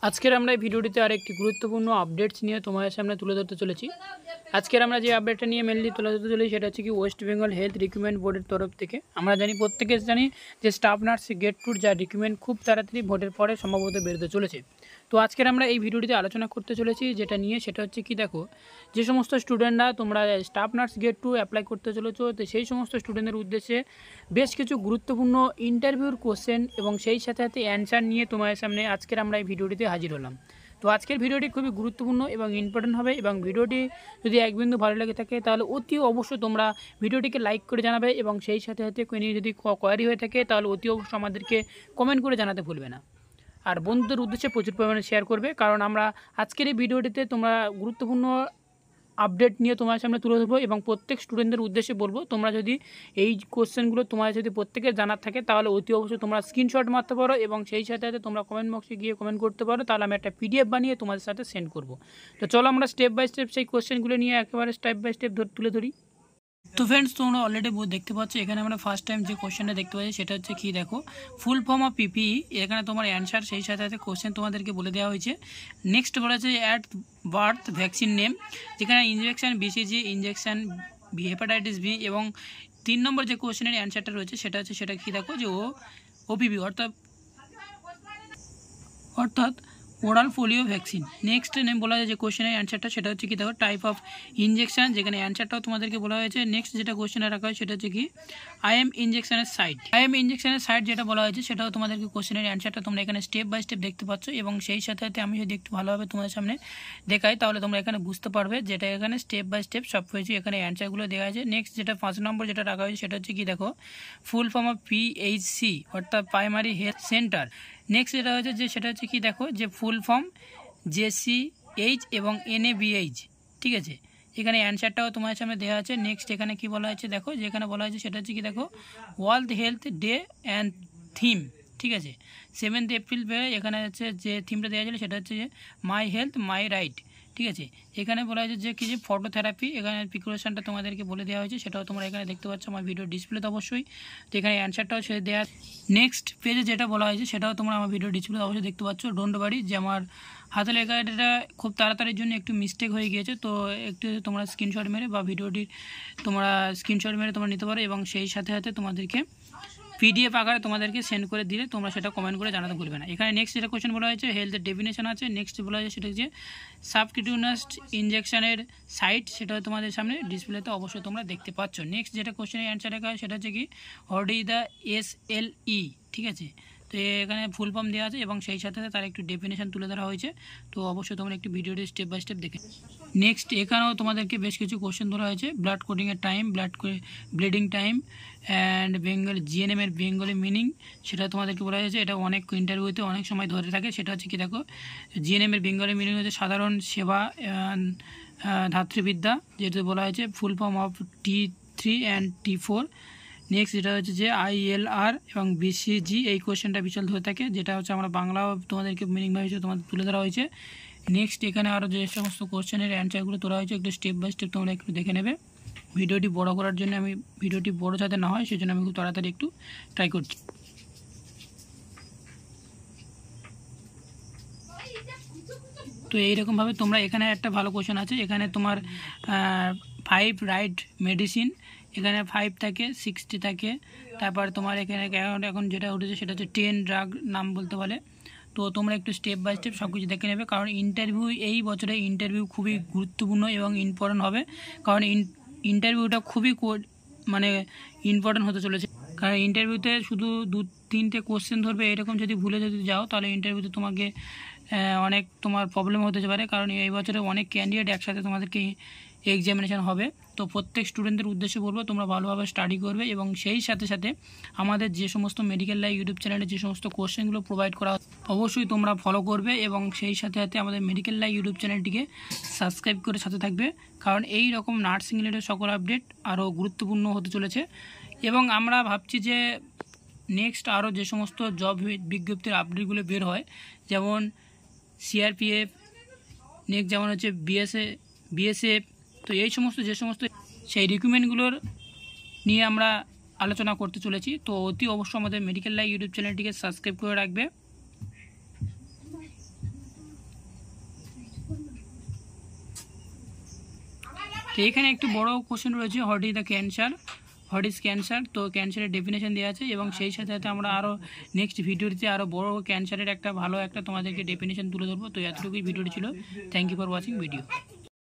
আজকের আমরা এই ভিডিওটিতে আরেকটি গুরুত্বপূর্ণ আপডেটস নিয়ে তোমাদের সামনে তুলে ধরতে চলেছি। আজকের আমরা যে আপডেটটা নিয়ে মেনলি তুলে ধরতে চলেছি সেটা হচ্ছে কি ওয়েস্ট বেঙ্গল হেলথ রিক্রুটমেন্ট বোর্ডের তরফ থেকে আমরা প্রত্যেকে জানি যে স্টাফ নার্স গেট টুর যা রিক্রুটমেন্ট খুব তাড়াতাড়ি ভোটের পরে সম্ভবত বেরোতে চলেছে। তো আজকের আমরা এই ভিডিওটিতে আলোচনা করতে চলেছি যেটা নিয়ে সেটা হচ্ছে কি দেখো, যে সমস্ত স্টুডেন্টরা তোমরা staff nurse get to apply করতে চলেছো, তো সেই সমস্ত স্টুডেন্টদের উদ্দেশ্যে বেশ কিছু গুরুত্বপূর্ণ ইন্টারভিউর কোশ্চেন এবং সেই সাথে সাথে অ্যান্সার নিয়ে তোমাদের সামনে আজকের আমরা এই ভিডিওটিতে হাজির হলাম। তো আজকের ভিডিওটি খুবই গুরুত্বপূর্ণ এবং ইম্পর্টেন্ট হবে, এবং ভিডিওটি যদি এক বিন্দু ভালো লেগে থাকে তাহলে অতি অবশ্যই তোমরা ভিডিওটিকে লাইক করে জানাবে, এবং সেই সাথে সাথে কোনো যদি কোয়ারি হয়ে থাকে তাহলে অতি অবশ্যই আমাদেরকে কমেন্ট করে জানাতে ভুলবে না। আর বন্ধুদের উদ্দেশ্যে প্রচুর পরিমাণে শেয়ার করবে, কারণ আমরা আজকের এই ভিডিওটিতে তোমরা গুরুত্বপূর্ণ আপডেট নিয়ে তোমার সামনে তুলে ধরবো, এবং প্রত্যেক স্টুডেন্টদের উদ্দেশ্যে বলবো তোমরা যদি এই কোশ্চেনগুলো তোমার যদি প্রত্যেকের জানার থাকে তাহলে অতি অবশ্যই তোমরা স্ক্রিনশট মারতে পারো, এবং সেই সাথে সাথে তোমরা কমেন্ট বক্সে গিয়ে কমেন্ট করতে পারো, তাহলে আমি একটা পিডিএফ বানিয়ে তোমাদের সাথে সেন্ড করবো। তো চলো আমরা স্টেপ বাই স্টেপ সেই কোশ্চেনগুলো নিয়ে একেবারে স্টেপ বাই স্টেপ তুলে ধরি। তো ফ্রেন্ডস, তোমরা অলরেডি দেখতে পাচ্ছ এখানে আমরা ফার্স্ট টাইম যে কোশ্চেনটা দেখতে পাচ্ছি সেটা হচ্ছে কি দেখো, ফুল ফর্ম অফ পিপিই। এখানে তোমার অ্যান্সার সেই সাথে সাথে কোশ্চেন তোমাদেরকে বলে দেওয়া হয়েছে। নেক্সট বলা হচ্ছে অ্যাট বার্থ ভ্যাকসিন নেম, যেখানে injection BCG, injection hepatitis B, এবং 3 নম্বর যে কোশ্চেনের অ্যান্সারটা রয়েছে সেটা কি দেখো যে ওপিভি অর্থাৎ oral polio vaccine. Next name বলা যায় যে কোশ্চেনের অ্যান্সারটা সেটা হচ্ছে কি দেখো টাইপ অফ ইনজেকশন, যেখানে অ্যান্সারটাও তোমাদেরকে বলা হয়েছে। নেক্সট যেটা কোশ্চেনে রাখা হয় সেটা হচ্ছে কি আইএম ইনজেকশনের সাইট যেটা বলা হয়েছে সেটাও তোমাদেরকে কোশ্চেনের অ্যান্সারটা তোমরা এখানে স্টেপ বাই স্টেপ দেখতে পাচ্ছ, এবং সেই সাথে সাথে আমি যদি একটু ভালোভাবে তোমাদের সামনে দেখাই তাহলে তোমরা এখানে বুঝতে পারবে যেটা এখানে স্টেপ বাই স্টেপ সব কিছু এখানে অ্যান্সারগুলো দেওয়া আছে। নেক্সট যেটা 5 নম্বর যেটা রাখা হয়েছে সেটা হচ্ছে কি দেখো ফুল ফর্ম অফ পিএইচসি অর্থাৎ প্রাইমারি হেলথ সেন্টার। নেক্সট যেটা হচ্ছে যে সেটা হচ্ছে কি দেখো যে ফুল ফর্ম জেসিএইচ এবং এনএবিএইচ, ঠিক আছে। এখানে অ্যান্সারটাও তোমার সামনে দেওয়া আছে। নেক্সট এখানে কি বলা হয়েছে দেখো, যেখানে বলা হয়েছে সেটা হচ্ছে কি দেখো world health day and theme, ঠিক আছে। 7 এপ্রিল এখানে হচ্ছে যে থিমটা দেওয়া ছিল সেটা হচ্ছে যে মাই হেলথ মাই রাইট, ঠিক আছে। এখানে বলা হয়েছে যে কি যে ফটোথেরাপি, এখানে প্রিপারেশনটা তোমাদেরকে বলে দেওয়া হয়েছে, সেটাও তোমরা এখানে দেখতে পাচ্ছ আমার ভিডিও ডিসপ্লেতে অবশ্যই। তো এখানে অ্যান্সারটাও সে দেওয়া। নেক্সট পেজে যেটা বলা হয়েছে সেটাও তোমরা আমার ভিডিও ডিসপ্লেতে অবশ্যই দেখতে পাচ্ছ। ডোন্ট ওয়ারি, যে আমার হাতে লেখা এটা খুব তাড়াতাড়ির জন্য একটু মিস্টেক হয়ে গিয়েছে, তো একটু তোমরা স্ক্রিনশট মেরে বা ভিডিওটির তোমরা স্ক্রিনশট মেরে তোমরা নিতে পারো, এবং সেই সাথে সাথে তোমাদেরকে পিডিএফ আকারে তোমাদেরকে সেন্ড করে দিলে তোমরা সেটা কমেন্ট করে জানাতে ভুলবে না। এখানে নেক্সট যেটা কোশ্চেন বলা হয়েছে হেলথের ডেফিনেশন আছে। নেক্সট বলা হয়েছে সেটা হচ্ছে সাবকিউটেনিয়াস ইনজেকশনের সাইট, সেটা তোমাদের সামনে ডিসপ্লেতে অবশ্যই তোমরা দেখতে পাচ্ছ। নেক্সট যেটা কোশ্চেনের অ্যান্সার লেখা হয় সেটা হচ্ছে কি হোয়াট ইজ দ্য SLE, ঠিক আছে। তো এখানে ফুল ফর্ম দেওয়া আছে এবং সেই সাথে তার একটু ডেফিনেশন তুলে ধরা হয়েছে, তো অবশ্যই তোমরা একটু ভিডিওটি স্টেপ বাই স্টেপ দেখে। নেক্সট এখানেও তোমাদেরকে বেশ কিছু কোশ্চেন ধরা হয়েছে। ব্লাড কোডিংয়ের টাইম, ব্লিডিং টাইম অ্যান্ড জিএনএমের বেঙ্গলি মিনিং, সেটা তোমাদেরকে বলা হয়েছে। এটা অনেক ইন্টারভিউতে অনেক সময় ধরে থাকে। সেটা হচ্ছে কি দেখো জিএনএমের বেঙ্গলি মিনিং হচ্ছে সাধারণ সেবা ধাত্রীবিদ্যা, যেটা বলা হয়েছে full form of T3 and T4। Next যেটা হচ্ছে যে ILR এবং BCG, এই কোশ্চেনটা বিশাল ধরে থাকে, যেটা হচ্ছে আমরা বাংলাও তোমাদেরকে মিনিং ভাবে তোমাদের তুলে ধরা হয়েছে। নেক্সট এখানে আরও যে সমস্ত কোশ্চেনের অ্যান্সারগুলো তোলা হয়েছে একটু স্টেপ বাই স্টেপ তোমরা একটু দেখে নেবে। ভিডিওটি বড় করার জন্য আমি ভিডিওটি বড় যাতে না হয় সেজন্য আমি খুব তাড়াতাড়ি একটু ট্রাই করছি। তো এইরকমভাবে তোমরা এখানে একটা ভালো কোশ্চেন আছে, এখানে তোমার 5 রাইট মেডিসিন, এখানে 5 থাকে, 60 থাকে। তারপর তোমার এখানে এখন যেটা উঠেছে সেটা হচ্ছে 10 ড্রাগ নাম বলতে বলে। তো তোমরা একটু স্টেপ বাই স্টেপ সব কিছু দেখে নেবে, কারণ ইন্টারভিউ এই বছরে ইন্টারভিউ খুবই গুরুত্বপূর্ণ এবং ইম্পর্টেন্ট হবে, কারণ ইন্টারভিউটা খুবই মানে ইম্পর্টেন্ট হতে চলেছে। কারণ ইন্টারভিউতে শুধু 2-3টে কোশ্চেন ধরবে, এরকম যদি ভুলে যদি যাও তাহলে ইন্টারভিউতে তোমাকে অনেক তোমার প্রবলেম হতে পারে, কারণ এই বছরে অনেক ক্যান্ডিডেট একসাথে তোমাদেরকে এক্সামিনেশান হবে। তো প্রত্যেক স্টুডেন্টদের উদ্দেশ্যে বলবো তোমরা ভালোভাবে স্টাডি করবে, এবং সেই সাথে সাথে আমাদের যে সমস্ত মেডিকেল লাইভ ইউটিউব চ্যানেলে যে সমস্ত কোশ্চেনগুলো প্রোভাইড করা অবশ্যই তোমরা ফলো করবে, এবং সেই সাথে সাথে আমাদের মেডিকেল লাইভ ইউটিউব চ্যানেলটিকে সাবস্ক্রাইব করে সাথে থাকবে, কারণ এই রকম নার্সিং রিলেটেড সকল আপডেট আরও গুরুত্বপূর্ণ হতে চলেছে। এবং আমরা ভাবছি যে নেক্সট আরও যে সমস্ত জব বিজ্ঞপ্তির আপডেটগুলো বের হয়, যেমন CRPF, নেক্সট যেমন হচ্ছে BSF, তো এই সমস্ত যে সমস্ত সেই রিক্রুটমেন্টগুলোর নিয়ে আমরা আলোচনা করতে চলেছি। তো অতি অবশ্যই আমাদের মেডিকেল লাইভ ইউটিউব চ্যানেলটিকে সাবস্ক্রাইব করে রাখবে। এখানে একটু বড় কোশ্চেন রয়েছে, what is the cancer, what is cancer. তো ক্যান্সারের ডেফিনেশন দেওয়া আছে এবং সেই সাথে সাথে আমরা আরও নেক্সট ভিডিওতে আরও বড় ক্যান্সারের একটা ভালো একটা তোমাদেরকে ডেফিনেশন তুলে ধরবো। তো এতটুকুই ভিডিওটি ছিল। Thank you for watching video.